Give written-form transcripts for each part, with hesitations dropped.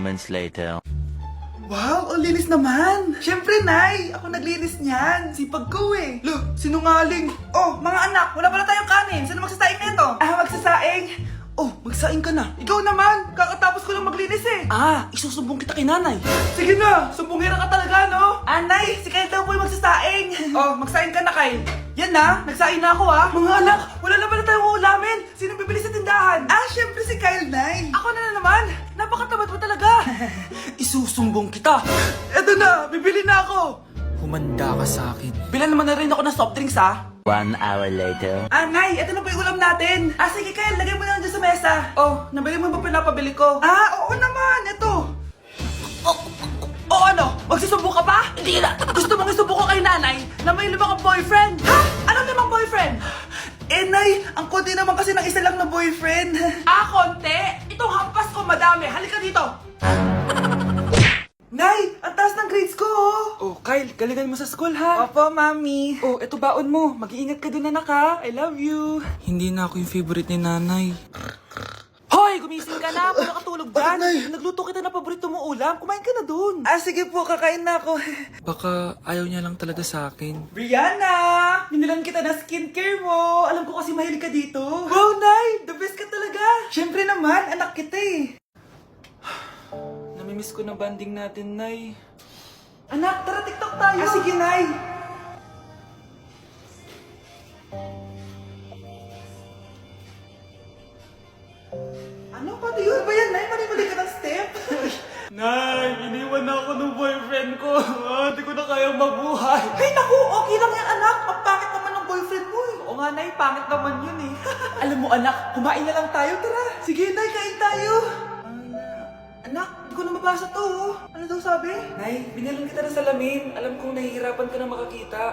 moments later. Wow, ang linis naman! Siyempre, Nay! Ako naglinis niyan! Sipag ko eh! Look, sinungaling! Oh, mga anak! Wala pala tayong kanin! Sino magsasaing nito? Magsasaing? Oh, magsaing ka na! Ikaw naman! Kakatapos ko lang maglinis eh! Isusumbong kita kay nanay. Sige na! Sumbungira ka talaga, no? Nay! Si Kyle daw po yung magsasaing! Oh, magsaing ka na, Kyle! Yan na! Nagsaing na ako Mga anak! Wala na pala tayong ulamin! Sino bibili sa tindahan? Siyempre si Kyle, Nay! Ako na naman! Napakatamad mo talaga! Isusumbong kita. Eto na! Bibili na ako! Humanda ka sa akin. Bilan naman na rin ako ng soft drinks, 1 hour later. Nay, ito na po yung ulam natin. Sige, Kyle, lagay mo na lang dyan sa mesa. Oh, nabili mo ba pinapabili ko? Oo naman, ito. Ano? Magsusumbong ka pa? Hindi na. Gusto mong isumbong ko kay nanay na may 5 kang boyfriend? Anong 5 boyfriend? Nay, ang konti naman kasi ng isa lang na boyfriend. Konti? Itong hampas ko madami. Halika dito. Nay, ang taas ng grades ko, Oh, Kyle, galingan mo sa school, ha? Opo, Mami. Oh, eto baon mo. Mag-iingat ka dun, anak, ha? I love you. Hindi na ako yung favorite ni nanay. Hoy, gumising ka na. Puro katulog dyan. Nay? Nagluto kita na paborito mo ulam. Kumain ka na dun. Sige po, kakain na ako. Baka ayaw niya lang talaga sa akin. Brianna! Binilan kita na skincare mo. Alam ko kasi mahilig ka dito. Wow, Nay! The best ka talaga. Siyempre naman, anak kita eh. Namimiss ko na banding natin, Nay. Anak, tara TikTok tayo. Sige, Nay. Ano? Pati yun ba yan, Nay? Mali-mali ka ng step? Nay, iniwan na ako ng boyfriend ko. Hindi ko na kayang mabuhay. Ay, naku! Okay lang yan, anak. Ang pangit naman ng boyfriend mo eh. Oo nga, Nay. Pangit naman yun eh. Alam mo, anak, kumain na lang tayo. Tara. Sige, Nay. Kain tayo. Anak, di ko na mabasa to. Ano daw sabi? Nay, binilan kita ng salamin. Alam kong nahihirapan ka na makakita.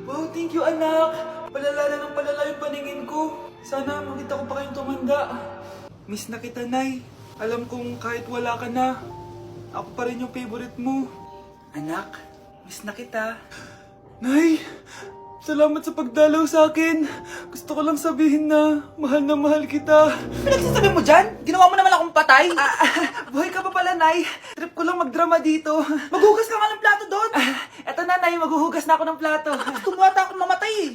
Wow, thank you, anak. Palala na ng palala yung paningin ko. Sana makita ko pa kayong tumanda. Miss na kita, Nay. Alam kong kahit wala ka na, ako pa rin yung favorite mo. Anak, miss na kita. Nay, salamat sa pagdalaw sa akin. Gusto ko lang sabihin na mahal kita. Pinagsasabi mo dyan? Ginawa mo naman akong patay? Buhay ka pa pala, Nay. Trip ko lang magdrama dito. Maghugas ka nga ng plato doon. Eto na, Nay. Maghuhugas na ako ng plato. Gusto mo ata akong mamatay eh.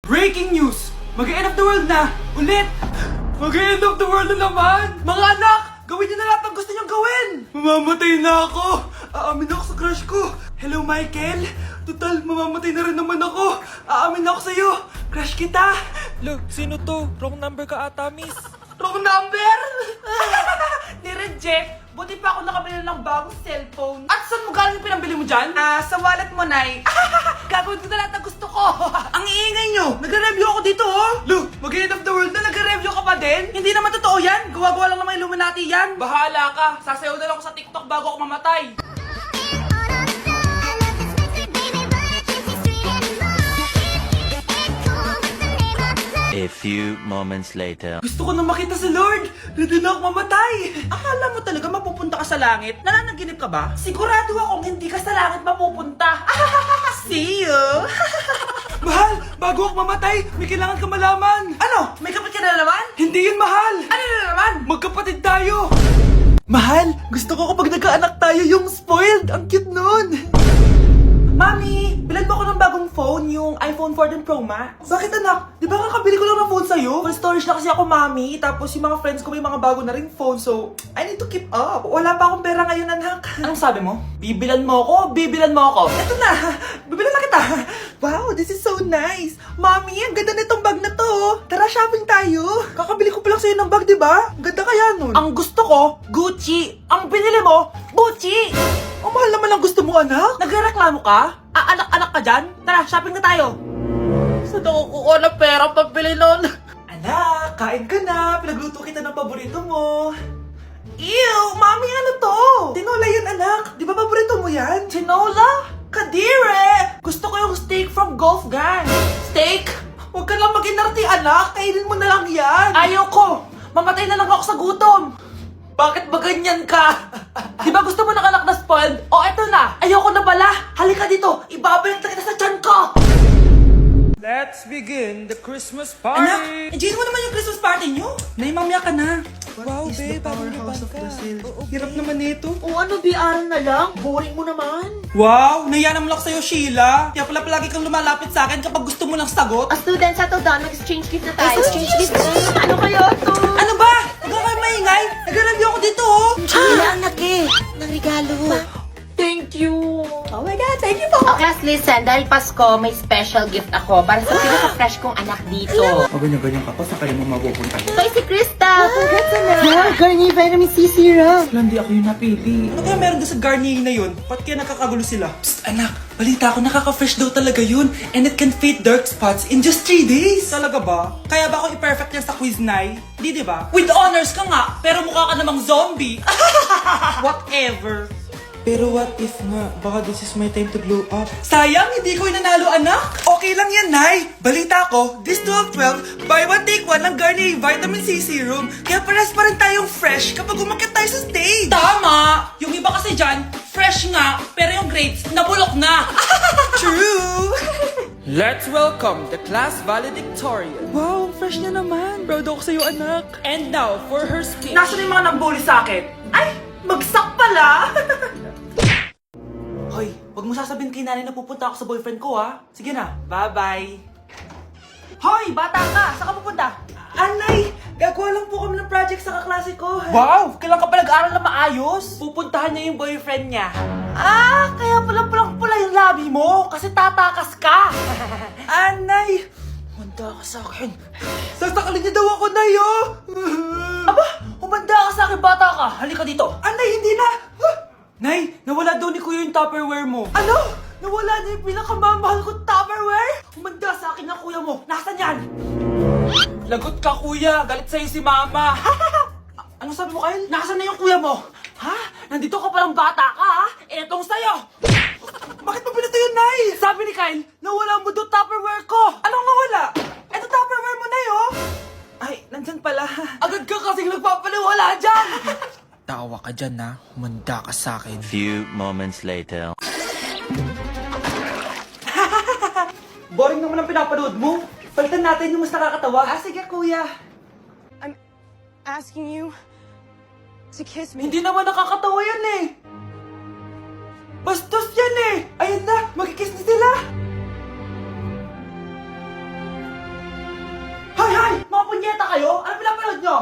Breaking news! Mag-end of the world na! Ulit! Mag-end of the world na naman! Mga anak, gawin niyo na lahat ng gusto niyong gawin. Mamamatay na ako! Aamin ako sa crush ko! Hello, Michael! Total, mamamatay na rin naman ako! Aamin ako sa'yo! Crush kita! Look, sino to? Wrong number ka ata, miss. Wrong number? Ni-reject. Buti pa ako nakabili ng bagong cellphone. At saan mo galing yung pinambili mo dyan? Sa wallet mo, Nay. Gagawin ko na lahat ng gusto ko. Ang iingay nyo. Nagre-review ako dito, oh. Look, mag-end of the world na Nagre-review ka pa din? Hindi naman totoo yan. Gawa-gawa lang naman Illuminati yan. Bahala ka! Sasayaw na lang ako sa TikTok bago ako mamatay! A few moments later. Gusto ko na makita si Lord. Ready na ako mamatay. Akala mo talaga mapupunta ka sa langit? Nananaginip ka ba? Sigurado akong hindi ka sa langit mapupunta. See you. Mahal! Bago ako mamatay, may kailangan ka malaman! Ano? May kapit ka na naman? Hindi yun, mahal! Ano na naman? Magkapatid tayo! Mahal, gusto ko kapag nagkaanak tayo yung spoiled. Ang cute nun. Mami, bilan mo ako ng bagong phone, yung iPhone 14 Pro Max. Bakit anak? Di ba kakabili ko lang ng phone sa'yo? Full storage na kasi ako, Mami. Tapos yung mga friends ko may mga bago na ring phone, so I need to keep up. Wala pa akong pera ngayon, anak. Anong sabi mo? Bibilan mo ako? Bibilan mo ako? Eto na, bibilan na kita. Wow, this is so nice. Mami, ang ganda nitong bag na to. Tara, shopping tayo. Kakabili ko pa lang sa'yo ng bag, di ba? Ang ganda kaya nun. Ang gusto ko, Gucci. Ang binili mo, Gucci. Ang mahal naman ang gusto mo, anak. Nagreklamo ka? Anak-anak ka dyan? Tara, shopping na tayo. Saan ako kukuha ng pera pambili nun? Anak, kain ka na. Pinagluto kita ng paborito mo. Ew, Mami, ano to? Tinola yun, anak. Di ba paborito mo yan? Tinola? Kadire! Gusto ko yung steak from Golf Gang. Steak? Huwag ka lang mag-inarti, anak. Kainin mo na lang yan. Ayoko. Mamatay na lang ako sa gutom. Bakit ba ganyan ka? Di ba gusto mo ng anak na spoiled? O eto na, ayoko na pala. Halika dito, ibabalik na kita sa tiyan ko. Let's begin the Christmas Anak, party! enjoy mo naman yung Christmas party nyo. Nay, mamaya ka na. Wow, is the babe, bagong powerhouse libang of ka. Brazil? Oo, Hirap babe. naman nito. O ano, BR na lang? Boring mo naman. Wow, naiya naman ako sa'yo, Sheila. Kaya pala palagi kang lumalapit sa akin kapag gusto mo lang sagot. Student, settle down. Mag-exchange gift na tayo. Exchange gift Ano kaya to? Ano ba? Huwag ka kayo maingay. Nag-review ako dito, oh. Sheila, anak eh. Ng regalo. Thank you. Oh my God, thank you po. Oh, class, listen. Dahil Pasko, may special gift ako para sa pinaka-fresh kong anak dito. O ganyan-ganyan ka pa, saan kayo mo mapupunta? Ito ay si Krista. Congrats na. Yeah, Garnier Vitamin C Serum. Hindi ako yung napili. Ano kaya meron doon sa Garnier na yun? Ba't kaya nakakagulo sila? Psst, anak. Balita ko, nakaka-fresh daw talaga yun. And it can fade dark spots in just 3 days. Talaga ba? Kaya ba ako i-perfect yan sa quiz, Nay? Di ba? With honors ka nga, pero mukha ka namang zombie. Whatever. Pero what if nga, baka this is my time to glow up? Sayang, hindi ko inanalo, anak. Okay lang yan, Nay. Balita ko, this 12-12, buy one take one ng Garnier Vitamin C Serum. Kaya pares pa rin tayong fresh kapag umakyat tayo sa stage. Tama! Yung iba kasi dyan, fresh nga, pero yung grades, nabulok na. True! Let's welcome the class valedictorian. Wow, fresh na naman. Proud ako sa'yo, anak. And now, for her speech. Nasaan yung mga nag-bully sa akin? Ay, bagsak pala! Hoy, wag mo sasabihin kay nanay na pupunta ako sa boyfriend ko, ha? Sige na, bye-bye. Hoy, bata ka! Saan ka pupunta? Anay, gagawa lang po kami ng project sa kaklase ko. Wow! Kailan ka pa nag-aaral na maayos? Pupuntahan niya yung boyfriend niya. Ah, kaya pala pulang-pula yung labi mo kasi tatakas ka. Anay, humanda ka sa akin. Sasakalin niya daw ako, Nay, oh! Aba, humanda ka sa akin, bata ka. Halika dito. Anay, hindi na. Nay, nawala daw ni Kuya yung Tupperware mo. Ano? Nawala na yung pinakamamahal kong Tupperware? Humanda sa akin ng kuya mo. Nasaan yan? Lagot ka, kuya. Galit sa'yo si mama. Ano sabi mo, Kyle? Nasaan na yung kuya mo? Ha? Nandito ka palang bata ka, ha? Etong sa'yo. Bakit mo pinato yun, Nay? Sabi ni Kyle, nawala mo doon Tupperware ko. Anong nawala? Eto Tupperware mo, Nay, oh. Ay, nandyan pala. Agad ka kasing nagpapaliwala dyan. Tawa ka dyan na, humanda ka sa akin. Few moments later. Boring naman ang pinapanood mo. Palitan natin yung mas nakakatawa. Ah, sige, kuya. I'm asking you to kiss me. Hindi naman nakakatawa yan eh. Bastos yan eh. Ayun na, magkikiss na sila. Hay! Mga punyeta kayo? Ano pinapanood nyo?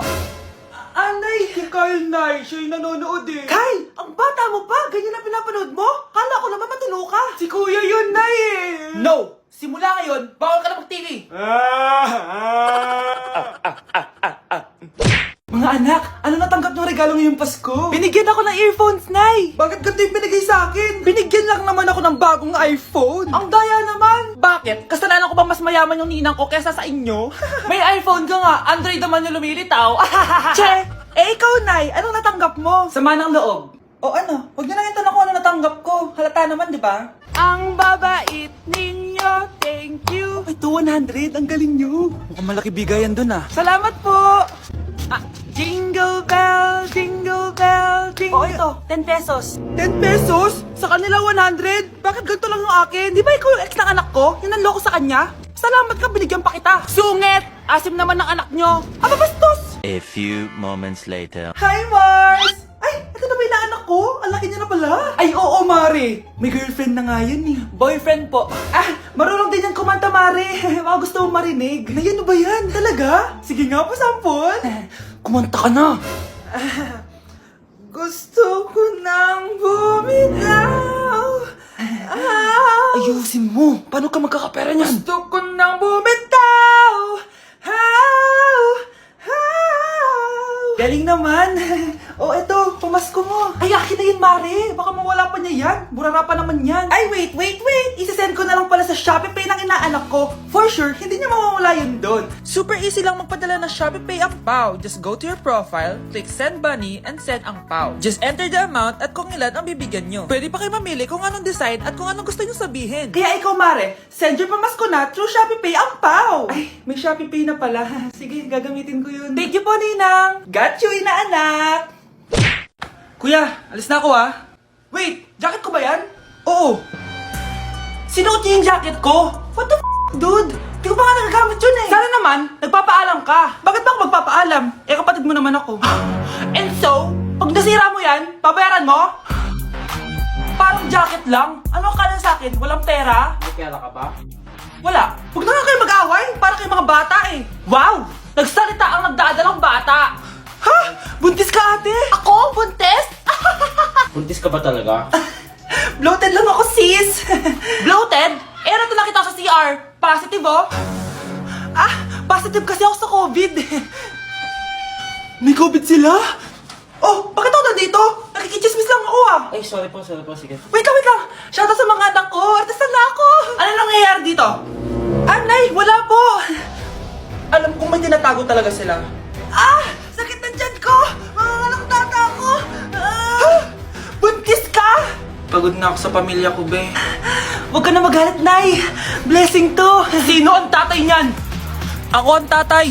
Anay! Si Kyle, Nay. Siya yung nanonood eh. Kyle! Ang bata mo pa? Ganyan ang pinapanood mo? Kala ko naman matino ka. Si Kuya yun, Nay eh. No! Simula ngayon, bawal ka na mag-TV. Mga anak, ano natanggap ng regalo ngayong Pasko? Binigyan ako ng earphones, Nay! Bakit ganito yung binigay sa akin? Binigyan lang naman ako ng bagong iPhone. Ang daya naman! Bakit? Kasalanan ko ba mas mayaman yung ninang ko kesa sa inyo? May iPhone ka nga, Android naman yung lumilitaw. Che! Eh ikaw, Nay, anong natanggap mo? Sama ng loob. O ano, huwag niyo na yung tanong ko ano natanggap ko. Halata naman, di ba? Ang babait ninyo, thank you. Ay, 200, ang galing nyo. Mukhang malaki bigayan dun ah. Salamat po! Jingle bell, jingle bell, jingle... Oh, ito, 10 pesos. 10 pesos? Sa kanila 100? Bakit ganito lang yung akin? Di ba ikaw yung ex ng anak ko? Yung nanloko sa kanya? Salamat ka, binigyan pa kita. Sungit! Asim naman ng anak nyo. Aba, bastos! A few moments later. Hi, Mars! Ay, ito na ba yung anak ko? Ang laki niya na pala. Ay, oo, Mare. May girlfriend na nga yan eh. Boyfriend po. Ah, marunong din yan kumanta, Mare. Baka gusto mong marinig. Nay, ano ba yan? Talaga? Sige nga po, sampol. Kumanta ka na. Gusto ko nang bumitaw. Ayusin mo. Paano ka magkakapera niyan? Gusto ko nang bumitaw. Galing naman. Oh, eto, pamasko mo. Ay, akin na yun, Mare. Baka mawala pa niya yan. Burara pa naman yan. Ay, wait. Isasend ko na lang pala sa ShopeePay ng inaanak ko. For sure, hindi niya mawawala yun doon. Super easy lang magpadala ng ShopeePay ang PAW. Just go to your profile, click send money, and send ang PAW. Just enter the amount at kung ilan ang bibigyan nyo. Pwede pa kayo mamili kung anong design at kung anong gusto nyo sabihin. Kaya ikaw, Mare, send your pamasko na through ShopeePay ang PAW. Ay, may ShopeePay na pala. Sige, gagamitin ko yun. Thank you po, Ninang. Got you, inaanak. Kuya, alis na ako ah. Wait, jacket ko ba yan? Oo. Sinuot niya yung jacket ko? What the f***, dude? Di ko pa nga nagagamit yun eh. Sana naman, nagpapaalam ka. Bakit ba ako magpapaalam? Eh, kapatid mo naman ako. And so, pag nasira mo yan, babayaran mo? Parang jacket lang. Ano ka na sa akin? Walang pera? May pera ka ba? Wala. Huwag na nga kayo mag-away. Para kayo mga bata eh. Wow! Nagsalita ang nagdadalang bata. Ha? Buntis ka ate? Ako, buntis? Buntis ka ba talaga? Bloated lang ako sis. Bloated? Eh, nato lang kita sa CR. Positive oh. Ah, positive kasi ako sa COVID. May COVID sila? Oh, bakit ako nandito? Nakikichismis lang ako ah. Ay, sorry po, sige. Wait lang. Shoutout sa mga anak ko. Artista na ako. Ano nangyayari dito? Anay, wala po. Alam kong may tinatago talaga sila. Ah! Sakit na dyan ko! Manganganak tata ako! Ah! Buntis ka? Pagod na ako sa pamilya ko, be. Huwag ka na magalit, Nay. Blessing to. Sino ang tatay niyan? Ako ang tatay.